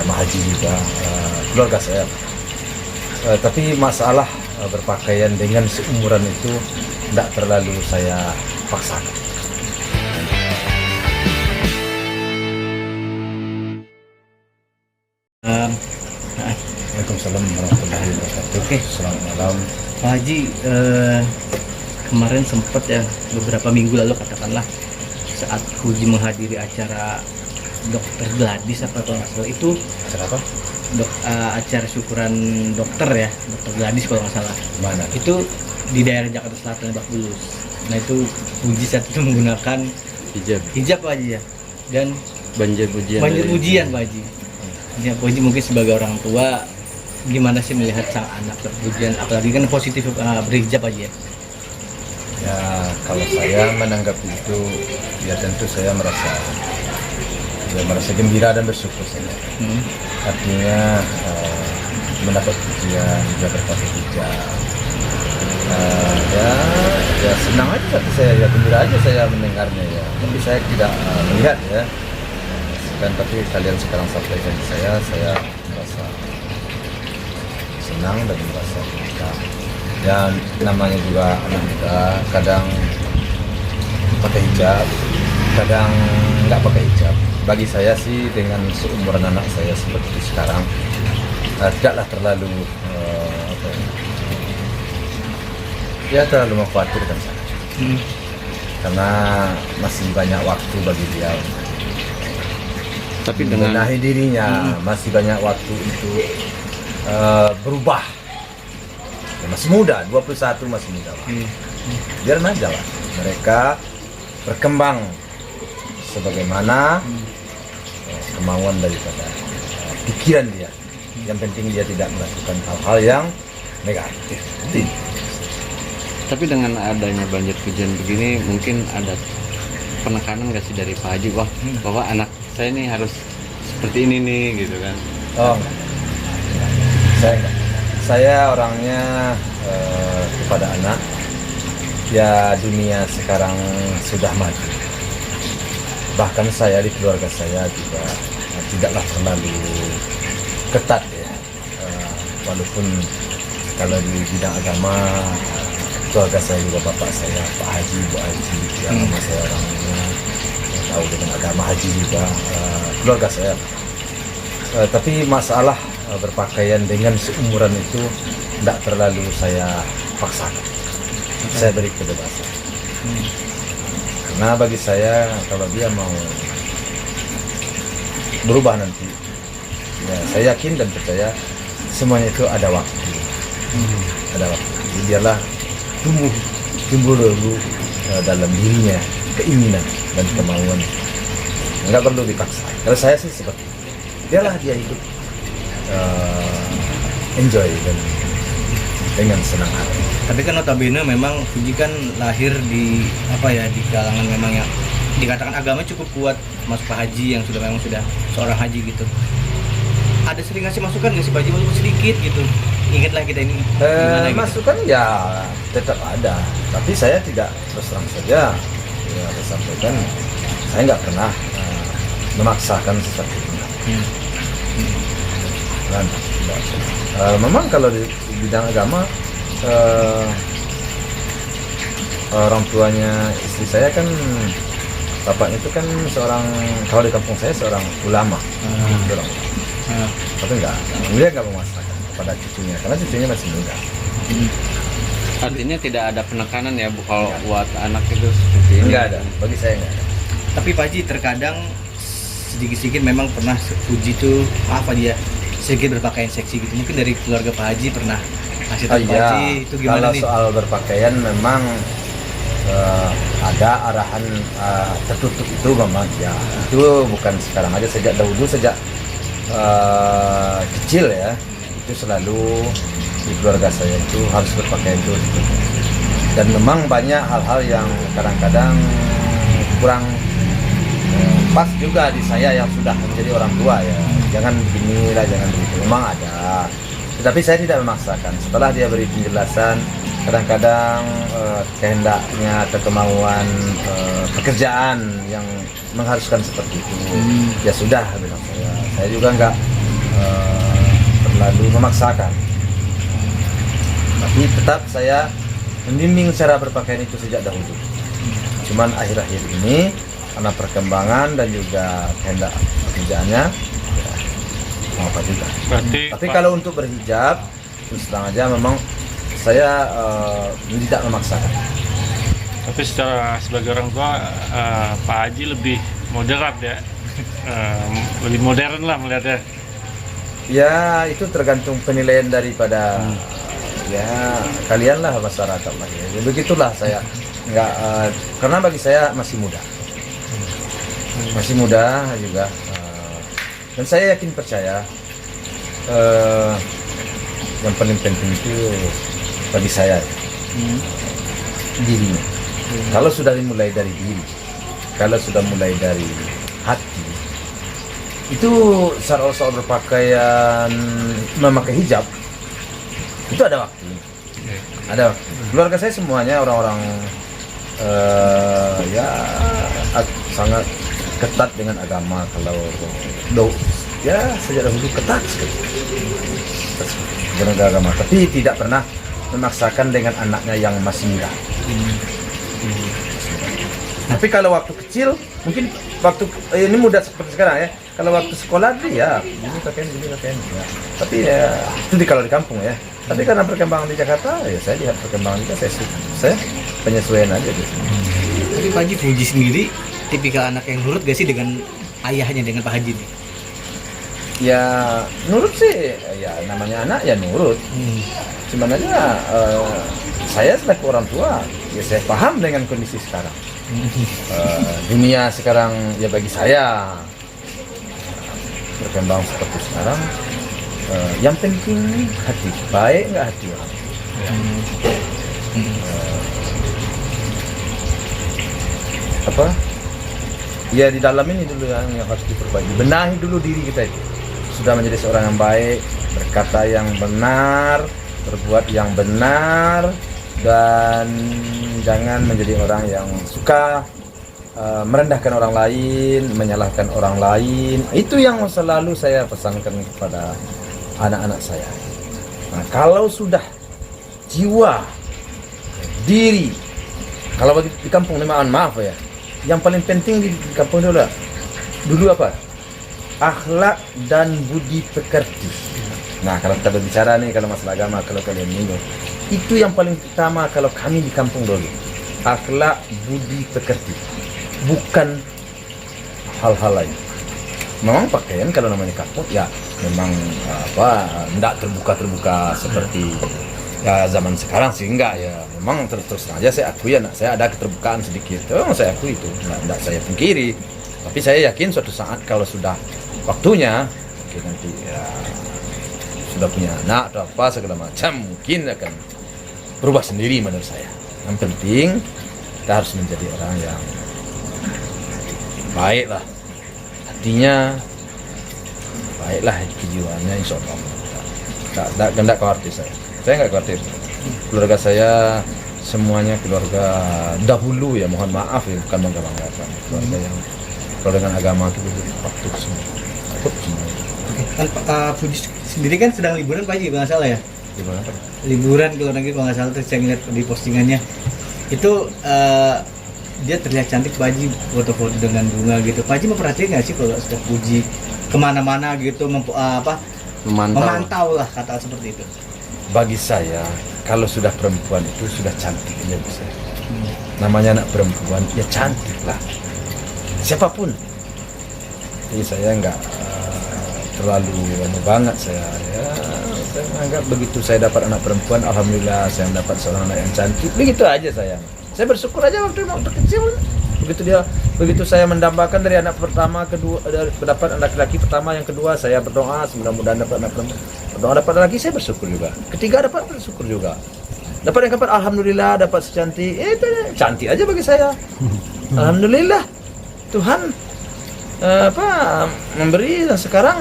agama haji juga keluarga saya. Tapi masalah berpakaian dengan seumuran itu tidak terlalu saya paksakan. Waalaikumsalam warahmatullahi wabarakatuh. Oke. Selamat malam. Pak Haji, kemarin sempat ya beberapa minggu lalu katakanlah saat Puji menghadiri acara Dokter Gladys apa kalau nggak salah itu Acara apa? acara syukuran dokter ya, Dokter Gladys kalau nggak salah. Mana? Itu di daerah Jakarta Selatan, Lebak Bulus. Nah itu Puji saat itu menggunakan hijab Pak Haji ya, dan banjir pujian Pak Haji. Ya Pak Haji mungkin sebagai orang tua gimana sih melihat sang anak berpujian, apalagi kan positif berhijab aja ya? Ya kalau saya menanggapi itu, ya tentu saya merasa gembira dan bersyukur saja. Artinya mendapat pujian juga berpakai hijab. Ya senang aja tapi saya, ya gembira aja saya mendengarnya ya. Tapi saya tidak melihat ya. Dan tapi kalian sekarang sampaikan ke saya merasa senang dan merasa gembira. Dan namanya juga anak muda, kadang pakai hijab, kadang nggak pakai hijab. Bagi saya sih dengan seumuran anak saya seperti sekarang, tidaklah terlalu terlalu mengkhawatirkan saya. Karena masih banyak waktu bagi dia tapi dengan membenahi dirinya, masih banyak waktu untuk berubah. Ya, masih muda, 21 masih muda. Biar aja lah mereka berkembang sebagaimana kemauan daripada pikiran dia. Yang penting dia tidak melakukan hal-hal yang negatif. tapi dengan adanya banjir pujian begini mungkin ada penekanan nggak sih dari Pak Haji bahwa anak saya ini harus seperti ini nih gitu kan? Oh, saya enggak. Saya orangnya kepada anak, ya dunia sekarang sudah maju. Bahkan saya di keluarga saya juga tidaklah terlalu ketat ya. Walaupun kalau di bidang agama, keluarga saya juga bapak saya, Pak Haji, Bu Haji, ya nama saya orangnya tahu dengan agama haji juga, keluarga saya. Tapi masalah berpakaian dengan seumuran itu tidak terlalu saya paksakan. Saya beri kebebasan. Karena bagi saya kalau dia mau berubah nanti, ya saya yakin dan percaya semuanya itu ada waktu. Ada waktu. Jadi biarlah tumbuh dulu dalam dirinya keinginan dan kemauan. Nggak perlu dipaksa. Kalau saya sih seperti itu. Biarlah dia hidup enjoy dan dengan senang hati. Tapi kan notabene memang Puji kan lahir di di kalangan memang yang dikatakan agama cukup kuat, Mas Pak Haji yang memang sudah seorang haji gitu. Ada sering ngasih masukan nggak sih Pak Haji walaupun sedikit gitu? Ingatlah kita ini gimana gitu. Masukan ya tetap ada, tapi saya tidak terus terang saja ya sampaikan, saya nggak pernah memaksakan seperti itu. Kan, memang kalau di bidang agama orang tuanya istri saya kan bapaknya itu kan seorang, kalau di kampung saya seorang ulama, tapi dia nggak memaksakan pada cucunya karena cucunya masih muda. Artinya tidak ada penekanan ya kalau buat anak itu seperti ini? Nggak ada, bagi saya nggak ada. Tapi Pak Haji terkadang sedikit-sedikit memang pernah Puji itu sedikit berpakaian seksi gitu. Mungkin dari keluarga Pak Haji pernah kasih tahu Pak Haji itu gimana kalau nih? soal berpakaian memang ada arahan tertutup itu memang ya, itu bukan sekarang aja, sejak dahulu, sejak kecil ya, itu selalu di keluarga saya itu harus berpakaian itu. Dan memang banyak hal-hal yang kadang-kadang kurang pas juga di saya yang sudah menjadi orang tua ya, jangan beginilah, jangan begitu, memang ada. Tetapi saya tidak memaksakan. Setelah dia beri penjelasan, kadang-kadang kehendaknya atau kemauan pekerjaan yang mengharuskan seperti itu, ya sudah bilang saya juga terlalu memaksakan. Tapi tetap saya membimbing cara berpakaian itu sejak dahulu. Cuman akhir-akhir ini karena perkembangan dan juga kehendak pekerjaannya, ya, mau apa juga. Berarti Tapi kalau untuk berhijab, terus terang aja memang saya tidak memaksakan. tapi sebagai orang tua Pak Haji lebih moderat ya. Lebih modern lah melihatnya. Ya itu tergantung penilaian daripada ya kalian lah masyarakat lah. Ya, begitulah saya nggak karena bagi saya masih muda juga dan saya yakin percaya yang paling penting itu bagi saya dirinya. Kalau sudah dimulai dari diri, kalau sudah mulai dari hati, itu soal berpakaian memakai hijab itu ada waktu. Ada waktu. Keluarga saya semuanya orang-orang ya sangat ketat dengan agama. Kalau ya sejak dahulu ketat sekali dengan agama, tapi tidak pernah memaksakan dengan anaknya yang masih muda. Tapi kalau waktu kecil, mungkin waktu ini muda seperti sekarang ya. Kalau waktu sekolah dia gini pakaian. Ya. Tapi ya itu kalau di kampung ya. Tapi karena perkembangan di Jakarta, ya saya lihat perkembangan juga saya penyesuaian aja gitu. Tapi Pak Haji Fuji sendiri tipikal anak yang nurut gak sih dengan ayahnya, dengan Pak Haji nih? Ya nurut sih, ya namanya anak ya nurut. Cuman aja saya sebagai orang tua, ya saya paham dengan kondisi sekarang. Dunia sekarang ya bagi saya berkembang seperti sekarang, yang penting hati baik nggak hati orang. Apa? Ya di dalam ini dulu yang harus diperbaiki. Benahi dulu diri kita itu. Sudah menjadi seorang yang baik, berkata yang benar, berbuat yang benar, dan jangan menjadi orang yang suka merendahkan orang lain, menyalahkan orang lain. Itu yang selalu saya pesankan kepada anak-anak saya. Nah, kalau sudah jiwa, diri, kalau bagi di kampung ini maaf ya, yang paling penting di kampung dulu apa? Akhlak dan budi pekerti. Nah, kalau kita berbicara nih kalau masalah agama, kalau kalian minum, itu yang paling utama kalau kami di kampung dulu. Akhlak budi pekerti, bukan hal-hal lain. Memang pakaian kalau namanya kampung ya memang tidak terbuka seperti ya zaman sekarang sih enggak ya. Memang terus aja saya akui anak saya ada keterbukaan sedikit. Saya akui itu, tidak saya pungkiri. Tapi saya yakin suatu saat kalau sudah waktunya mungkin nanti ya sudah punya anak atau apa segala macam mungkin akan berubah sendiri menurut saya. Yang penting kita harus menjadi orang yang baik lah, hatinya baiklah, kejiwaannya insya Allah. Tidak khawatir saya nggak khawatir. Keluarga saya semuanya keluarga dahulu ya, mohon maaf ya, bukan bangga-banggakan. Keluarga yang kalau dengan agama itu patuh semua. Kan Pak Fuji sendiri kan sedang liburan Pak Haji, kalau nggak salah ya? Gimana? Liburan ke luar negeri kalau nggak salah, terus saya ngeliat di postingannya itu dia terlihat cantik Pak Haji, foto-foto dengan bunga gitu. Pak Haji memperhatikan nggak sih kalau setiap Fuji kemana-mana gitu memantau lah, kata seperti itu? Bagi saya kalau sudah perempuan itu sudah cantik ya bisa. Namanya anak perempuan ya cantik lah, siapapun. Jadi saya nggak terlalu banget saya anggap begitu saya dapat anak perempuan, alhamdulillah saya mendapat seorang anak yang cantik, begitu aja saya bersyukur aja waktu kecil. Begitu saya mendambakan dari anak pertama, kedua, dapat anak laki pertama, yang kedua saya berdoa mudah-mudahan dapat anak perempuan, berdoa dapat laki, saya bersyukur juga. Ketiga dapat bersyukur juga. Dapat yang keempat alhamdulillah dapat secantik, itu cantik aja bagi saya. Alhamdulillah Tuhan memberi, dan sekarang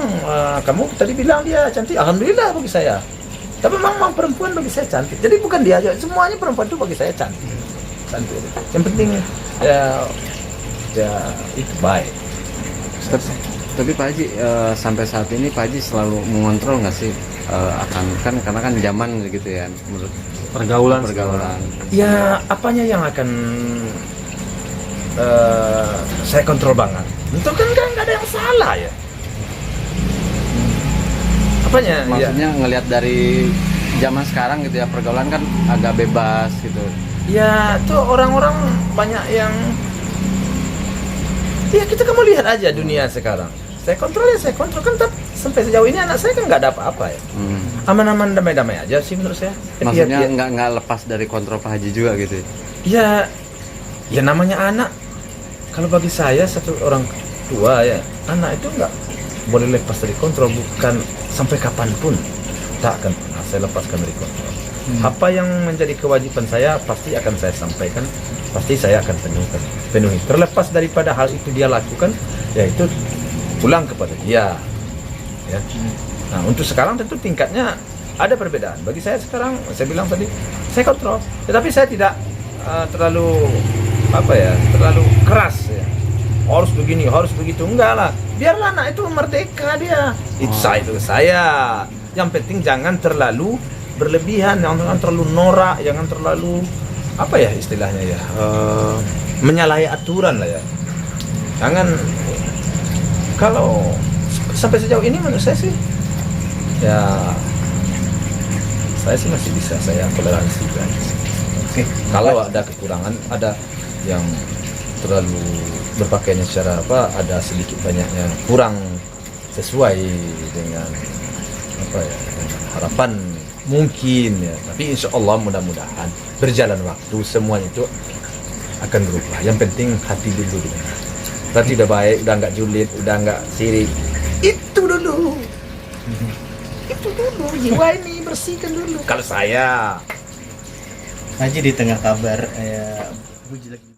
kamu tadi bilang dia cantik, alhamdulillah bagi saya. Tapi memang perempuan bagi saya cantik. Jadi bukan dia aja, semuanya perempuan itu bagi saya cantik. Yang penting ya itu baik. Tapi Pak Haji sampai saat ini Pak Haji selalu mengontrol nggak sih akan kan karena kan zaman gitu ya menurut Pergaulan. Ya apanya yang akan saya kontrol banget? Itu kan nggak ada yang salah ya. Apanya? Ya. Maksudnya ngelihat dari zaman sekarang gitu ya pergaulan kan agak bebas gitu. Ya tuh orang-orang banyak yang ya kita kan mau lihat aja dunia sekarang. Saya kontrol kan sampai sejauh ini anak saya kan nggak ada apa-apa ya. Aman-aman damai-damai aja sih menurut saya. Maksudnya nggak lepas dari kontrol Pak Haji juga gitu. Ya, ya namanya anak. Kalau bagi saya satu orang tua ya, anak itu nggak boleh lepas dari kontrol, bukan sampai kapanpun tak akan pernah saya lepaskan dari kontrol. Apa yang menjadi kewajiban saya pasti akan saya sampaikan, pasti saya akan penuhi. Terlepas daripada hal itu dia lakukan, yaitu pulang kepada dia. Ya. Nah, untuk sekarang tentu tingkatnya ada perbedaan. Bagi saya sekarang, saya bilang tadi, saya kontrol, tetapi saya tidak terlalu terlalu keras ya. Harus begini, harus begitu, enggak lah. Biarlah anak itu merdeka dia. Itu saya. Yang penting jangan terlalu berlebihan, jangan terlalu norak, jangan terlalu apa ya istilahnya ya, menyalahi aturan lah ya. Jangan, kalau sampai sejauh ini menurut saya sih ya saya sih masih bisa saya toleransi aja. Oke. Kalau ada kekurangan, ada yang terlalu berpakaiannya secara ada sedikit banyaknya kurang sesuai dengan dengan harapan mungkin ya, tapi insya Allah mudah-mudahan berjalan waktu semuanya itu akan berubah. Yang penting hati dulu gitu. Berarti udah baik, udah nggak julid, udah nggak sirik, itu dulu jiwa ini bersihkan dulu kalau saya. Haji di tengah kabar buji lagi